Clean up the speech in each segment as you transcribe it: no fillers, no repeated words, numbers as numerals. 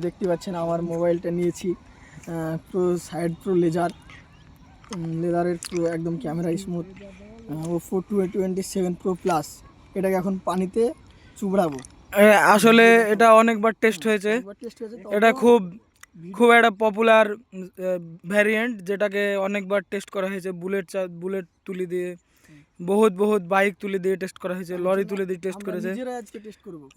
দেখতে পাচ্ছেন আমার মোবাইলটা নিয়েছি প্রো সাইড প্রো লেজারের প্রো একদম camera smooth Oppo 27 pro plus. এটাকে এখন পানিতে চুবড়াবো। আসলে এটা অনেকবার টেস্ট হয়েছে। এটা খুব খুব একটা পপুলার ভ্যারিয়েন্ট, যেটাকে অনেকবার টেস্ট করা হয়েছে। বুলেট তুলি দিয়ে বহুত বাইক তুলে দিয়ে টেস্ট করা হয়েছে, লরি তুলে দিয়ে টেস্ট করেছে,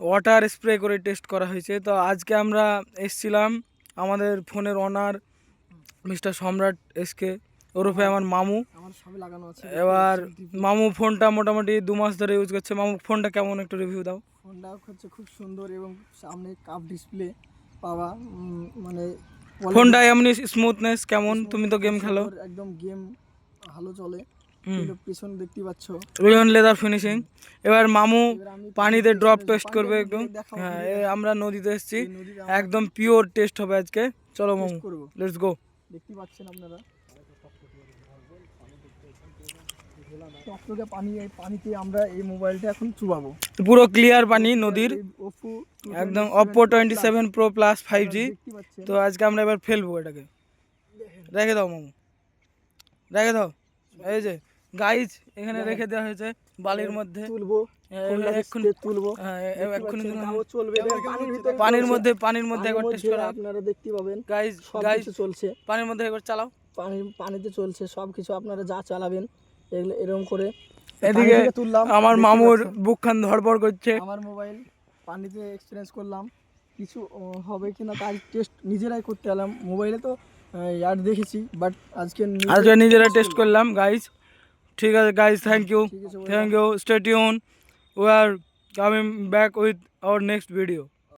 ওয়াটার স্প্রে করে টেস্ট করা হয়েছে। তো আজকে আমরা এসছিলাম আমাদের ফোনের ওনার মিস্টার সম্রাট এসকে ওরফে আমার মামু। এবার মামু ফোনটা মোটামুটি 2 মাস ধরে ইউজ করছে। মামু ফোনটা কেমন, একটু রিভিউ দাও। ফোনটা হচ্ছে খুব সুন্দর এবং সামনে কাপ ডিসপ্লে পাওয়া, মানে ফোনটা এমনি স্মুথনেস কেমন? তুমি তো গেম খেলো, একদম গেম ভালো চলে। পিছন দেখতে পাচ্ছ রিয়ন লেদার ফিনিশিং। এবার মামু পানিতে ড্রপ টেস্ট করবে একটু। হ্যাঁ, আমরা নদীতে এসেছি, একদম পিওর টেস্ট হবে আজকে। চলো মামু, লেটস গো। দেখতে পাচ্ছেন আপনারা টকটকে পানি, এই পানিতে আমরা এই মোবাইলটা এখন চুবাবো। পুরো ক্লিয়ার পানি নদীর, একদম ওপো 27 প্রো প্লাস 5G। তো আজকে আমরা এবার ফেলবো এটাকে। রেখে দাও মামু, রেখে দাও। এই যে গাইজ এখানে রেখে দেওয়া হয়েছে বালির মধ্যে। তুলবো, পানির মধ্যে একবার টেস্ট করা। আপনারা দেখতে পাবেন গাইজ চলছে পানির মধ্যে একবার চালাও। পানিতে চলছে সবকিছু, আপনারা যা চালাবেন এগুলো এরকম করে। এদিকে আমার মামুর বুকখান ধড়পড় করছে। আমার মোবাইল পানিতে এক্সপিরিয়েন্স করলাম, কিছু হবে কিনা তার টেস্ট নিজেরাই করতে এলাম। মোবাইলে তো ইয়ার দেখেছি, বাট আজকে নিজেরা টেস্ট করলাম গাইজ। ঠিক আছে guys, thank you, stay tune. We are coming back with our next video.